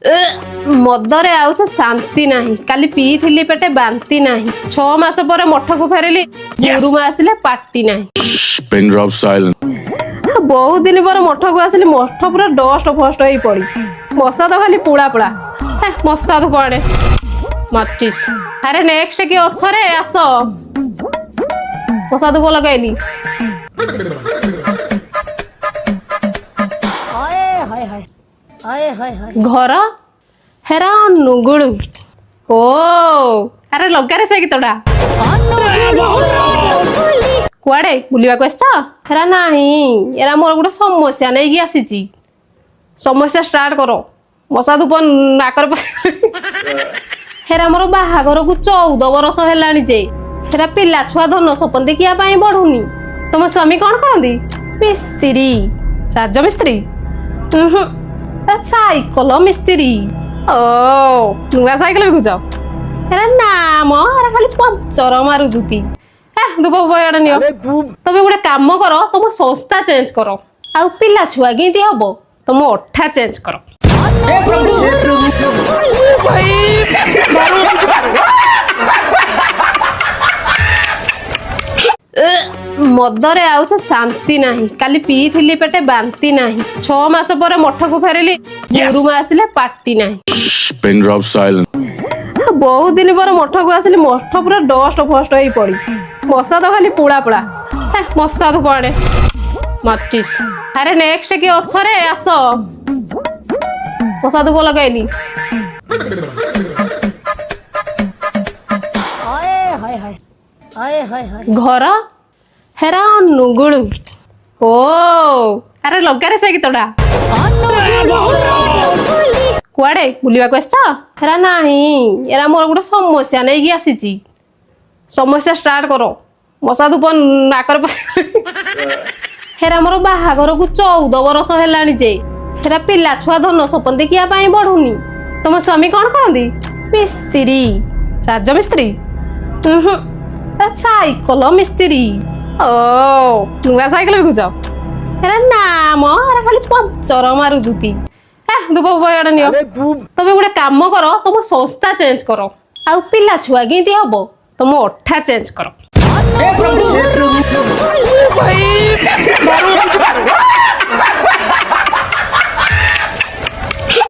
मदरे आउ से शांति नहीं काली पीथिली पेटे बांती नहीं 6 मास पर मठ को फेरिली गुरुमा आसिले पार्टी नहीं Pin drop silent. बहुत दिन पर मठ को आसिली मठ पूरा डस्ट फस्ट हो पड़ी मशा तो खाली पुड़ा पुड़ा मशा तो पड़े माचिस अरे नेक्स्ट कि अच्छे आस मशा धूप लगैली घर हेरा नुगुड़ू ओ अरे लगारे से गीतटा कुआड़े बुलिबा को आछा हेरा नहीं एरा मोर गोटे समस्या नहीं कि आसीची समस्या स्टार्ट करो मशा धूप नाकर हेरा मोर बाहागर को 14 बरस हेलानी जे हेरा पिला छुआ धन सपन देखिया पाई बढ़ुनी तुम स्वामी कौन करंदी मिस्त्री राजमिस्त्री साइकल मिस्त्री ओ नुआ साइकल बिकुच हेरा नाम हेरा खाली पंचर मारु जुती दुब बयाड़ नियो तबे गोटे काम कर तुम संस्था चेंज कर आ पिला छुआ गिंती हबो तुम अठा चेंज कर मदरे आउ से शांति नहीं काली पीथिली पेटे बांती नहीं 6 मास पर मठ को फेरिली गुरुमा आसिले पार्टी नहीं Pin drop silent. बहुत दिन पर मठ को आसिली मठ पूरा डस्ट फस्ट हो पड़ी मशा तो खाली पुड़ा पुड़ा मशा तो पड़े माचिस अरे नेक्स्ट कि अच्छे आस मशा धूप लगैली घर हेरा नुगुड़ू ओ अरे लगारे से गीतटा कुआड़े बुलिबा को आछा हेरा नहीं एरा मोर गोटे समस्या नहीं कि आसीची समस्या स्टार्ट करो मशा धूप नाकर हेरा मोर बाहागर को 14 बरस हेलानी जे हेरा पिला छुआ धन सपन देखिया पाई बढ़ुनी तुम स्वामी कौन करंदी मिस्त्री राजमिस्त्री साइकल मिस्त्री ओ नुआ साइकल बिकुच हेरा नाम हेरा खाली पंचर मारु जुती दुब बयाड़ नियो तबे गोटे काम कर तुम संस्था चेंज कर आ पिला छुआ गिंती हबो तुम अठा चेंज कर